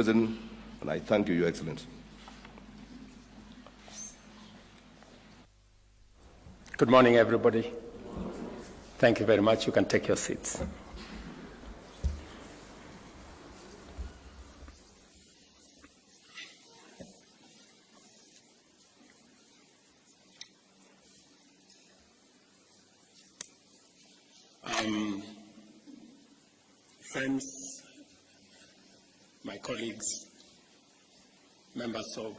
President, and I thank you, Your Excellency. Good morning, everybody. Thank you very much. You can take your seats. Friends, my colleagues, members of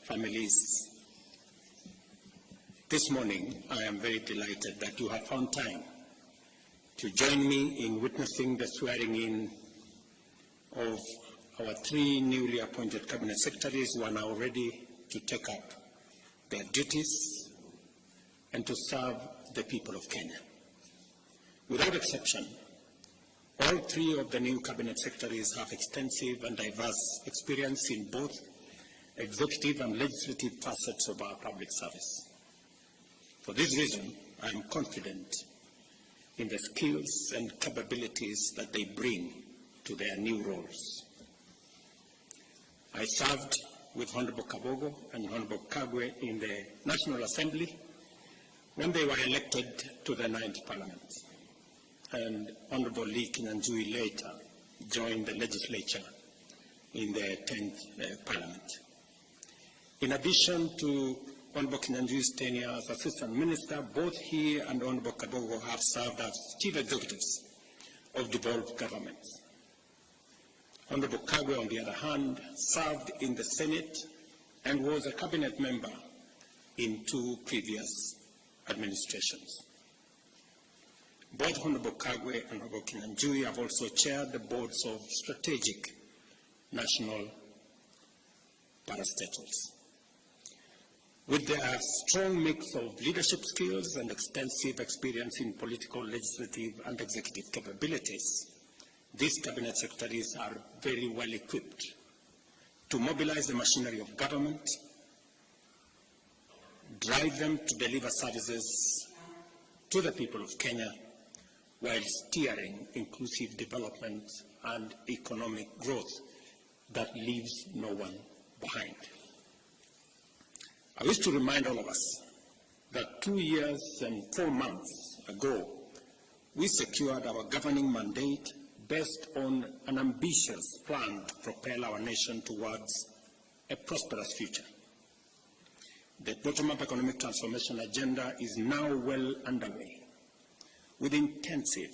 families, this morning I am very delighted that you have found time to join me in witnessing the swearing-in of our 3 newly appointed cabinet secretaries who are now ready to take up their duties and to serve the people of Kenya. Without exception, all 3 of the new cabinet secretaries have extensive and diverse experience in both executive and legislative facets of our public service. For this reason, I am confident in the skills and capabilities that they bring to their new roles. I served with Honorable Kabogo and Honorable Kagwe in the National Assembly when they were elected to the 9th Parliament, and Honorable Lee Kinyanjui later joined the legislature in the 10th Parliament. In addition to Honorable Kinyanjui's tenure as Assistant Minister, both he and Honorable Kabogo have served as Chief Executives of devolved governments. Honorable Kagwe, on the other hand, served in the Senate and was a cabinet member in 2 previous administrations. Both Honorable Kagwe and Honorable Kinyanjui have also chaired the boards of strategic national parastatals. With their strong mix of leadership skills and extensive experience in political, legislative, and executive capabilities, these cabinet secretaries are very well equipped to mobilize the machinery of government, drive them to deliver services to the people of Kenya, while steering inclusive development and economic growth that leaves no one behind. I wish to remind all of us that 2 years and 4 months ago, we secured our governing mandate based on an ambitious plan to propel our nation towards a prosperous future. The bottom-up economic transformation agenda is now well underway, with intensive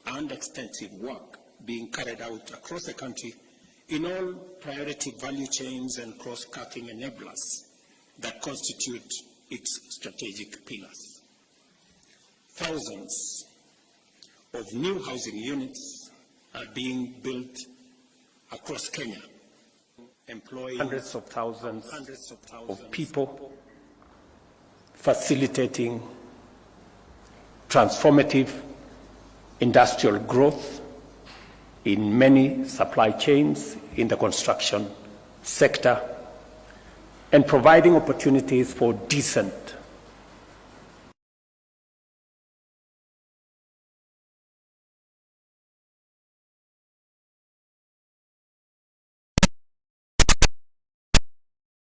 and extensive work being carried out across the country in all priority value chains and cross-cutting enablers that constitute its strategic pillars. Thousands of new housing units are being built across Kenya, employing hundreds of thousands of people, facilitating transformative industrial growth in many supply chains in the construction sector, and providing opportunities for decent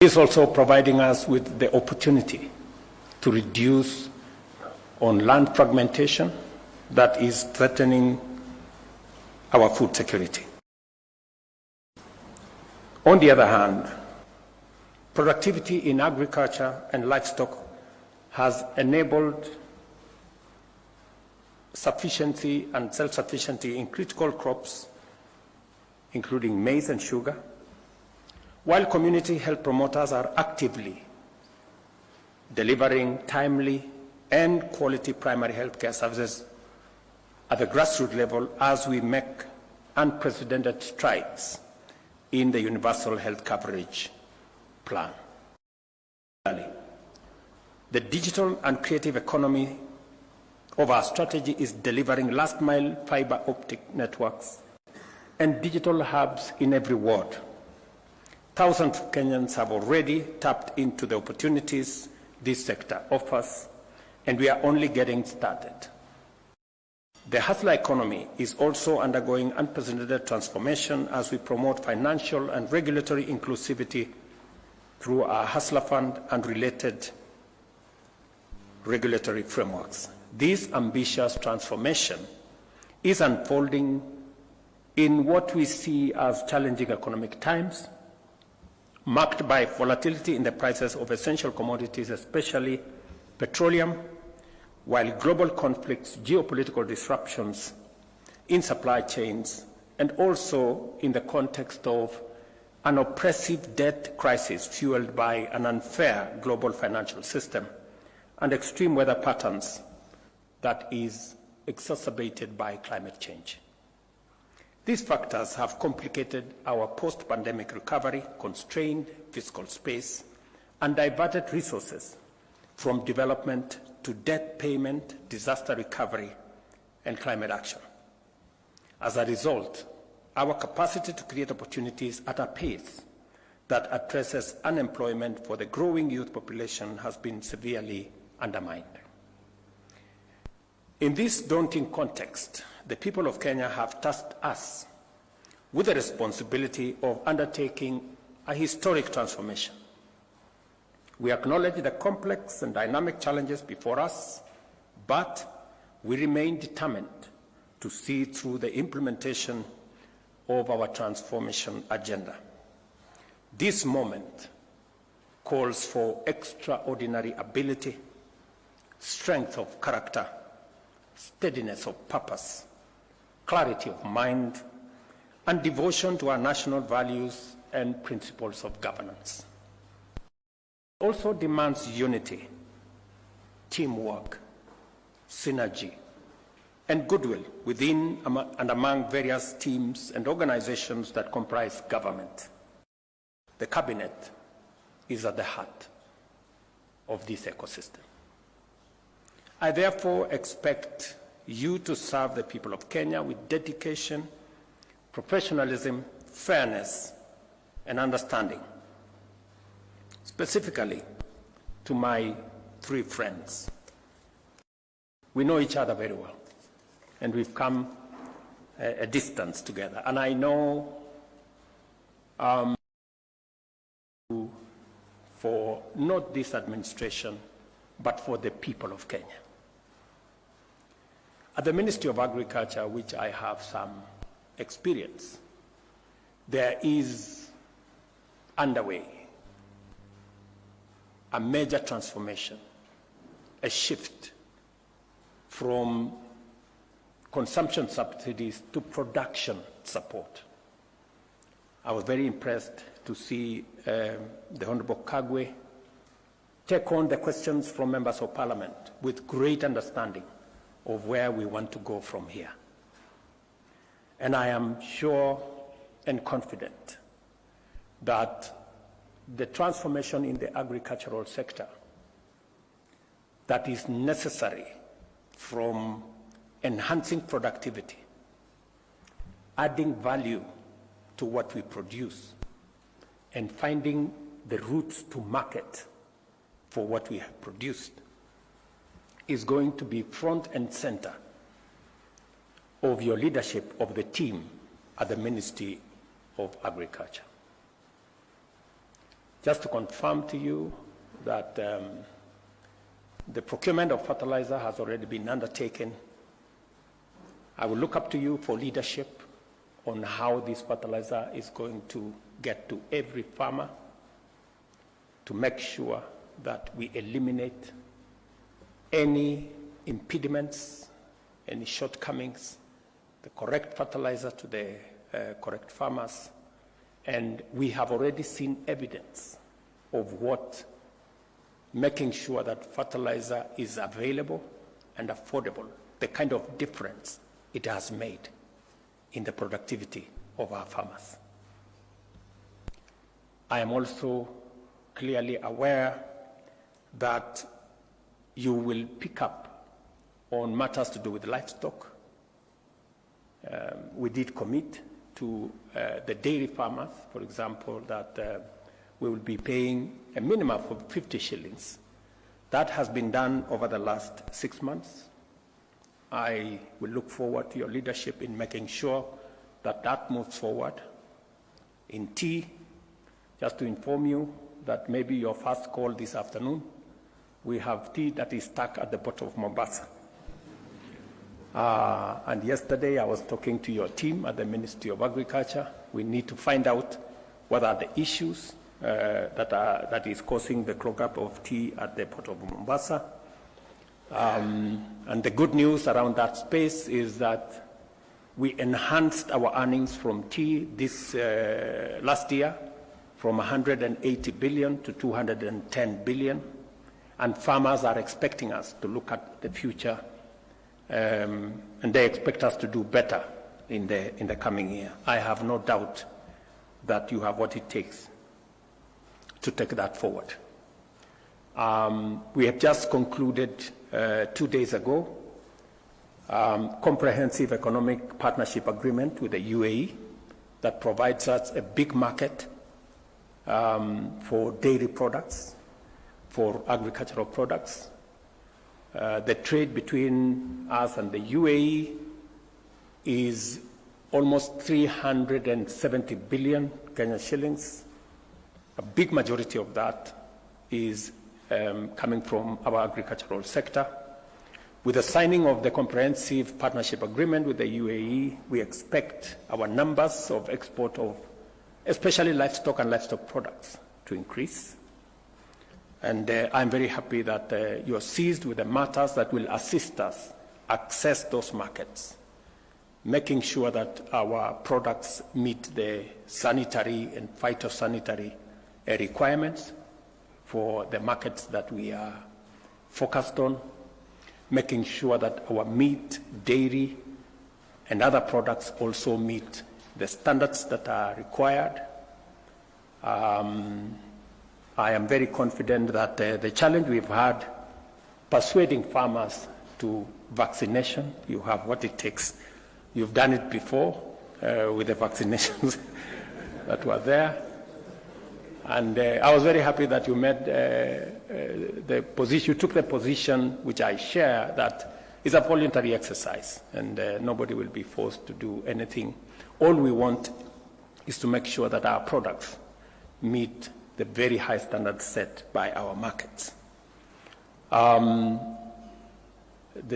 is also providing us with the opportunity to reduce on land fragmentation that is threatening our food security. On the other hand, productivity in agriculture and livestock has enabled sufficiency and self-sufficiency in critical crops, including maize and sugar, while community health promoters are actively delivering timely and quality primary health care services at the grassroots level as we make unprecedented strides in the universal health coverage plan. The digital and creative economy of our strategy is delivering last-mile fiber optic networks and digital hubs in every ward. Thousands of Kenyans have already tapped into the opportunities this sector offers, and we are only getting started. The hustler economy is also undergoing unprecedented transformation as we promote financial and regulatory inclusivity through our Hustler Fund and related regulatory frameworks. This ambitious transformation is unfolding in what we see as challenging economic times, marked by volatility in the prices of essential commodities, especially petroleum, while global conflicts, geopolitical disruptions in supply chains, and also in the context of an oppressive debt crisis fueled by an unfair global financial system and extreme weather patterns that is exacerbated by climate change. These factors have complicated our post-pandemic recovery, constrained fiscal space, and diverted resources from development to debt payment, disaster recovery, and climate action. As a result, our capacity to create opportunities at a pace that addresses unemployment for the growing youth population has been severely undermined. In this daunting context, the people of Kenya have tasked us with the responsibility of undertaking a historic transformation. We acknowledge the complex and dynamic challenges before us, but we remain determined to see through the implementation of our transformation agenda. This moment calls for extraordinary ability, strength of character, steadiness of purpose, clarity of mind, and devotion to our national values and principles of governance. It also demands unity, teamwork, synergy, and goodwill within and among various teams and organizations that comprise government. The cabinet is at the heart of this ecosystem. I therefore expect you to serve the people of Kenya with dedication, professionalism, fairness, and understanding. Specifically, to my three friends. We know each other very well, and we've come a distance together. And I know for not this administration, but for the people of Kenya. At the Ministry of Agriculture, which I have some experience, there is underway a major transformation, a shift from consumption subsidies to production support. I was very impressed to see the Honorable Kagwe take on the questions from members of Parliament with great understanding of where we want to go from here. And I am sure and confident that the transformation in the agricultural sector that is necessary from enhancing productivity, adding value to what we produce, and finding the routes to market for what we have produced is going to be front and center of your leadership of the team at the Ministry of Agriculture. Just to confirm to you that the procurement of fertilizer has already been undertaken. I will look up to you for leadership on how this fertilizer is going to get to every farmer to make sure that we eliminate any impediments, any shortcomings, the correct fertilizer to the correct farmers. And we have already seen evidence of what making sure that fertilizer is available and affordable, the kind of difference it has made in the productivity of our farmers. I am also clearly aware that you will pick up on matters to do with livestock. We did commit to the dairy farmers, for example, that we will be paying a minimum of 50 shillings. That has been done over the last 6 months. I will look forward to your leadership in making sure that that moves forward. In tea, just to inform you that maybe your first call this afternoon, we have tea that is stuck at the bottom of Mombasa. And yesterday I was talking to your team at the Ministry of Agriculture. We need to find out what are the issues that is causing the clog-up of tea at the port of Mombasa. And the good news around that space is that we enhanced our earnings from tea this last year from 180 billion to 210 billion. And farmers are expecting us to look at the future, and they expect us to do better in the coming year. I have no doubt that you have what it takes to take that forward. We have just concluded 2 days ago comprehensive economic partnership agreement with the UAE that provides us a big market for dairy products, for agricultural products. The trade between us and the UAE is almost 370 billion Kenyan shillings. A big majority of that is coming from our agricultural sector. With the signing of the comprehensive partnership agreement with the UAE, we expect our numbers of export of especially livestock and livestock products to increase. And I'm very happy that you are seized with the matters that will assist us access those markets, making sure that our products meet the sanitary and phytosanitary requirements for the markets that we are focused on, making sure that our meat, dairy, and other products also meet the standards that are required. I am very confident that the challenge we've had persuading farmers to vaccination, you have what it takes. You've done it before with the vaccinations that were there. And I was very happy that you made the position, you took the position which I share, that it's a voluntary exercise and nobody will be forced to do anything. All we want is to make sure that our products meet the very high standards set by our markets. The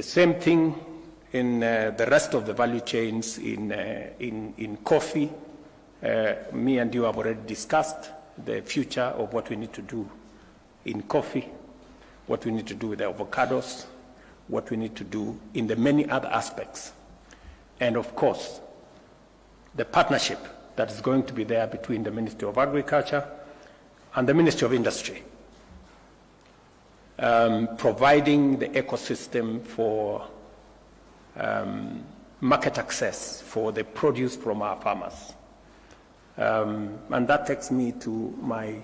same thing in the rest of the value chains in coffee. Me and you have already discussed the future of what we need to do in coffee, what we need to do with the avocados, what we need to do in the many other aspects. And of course, the partnership that is going to be there between the Ministry of Agriculture and the Ministry of Industry, providing the ecosystem for market access for the produce from our farmers. And that takes me to my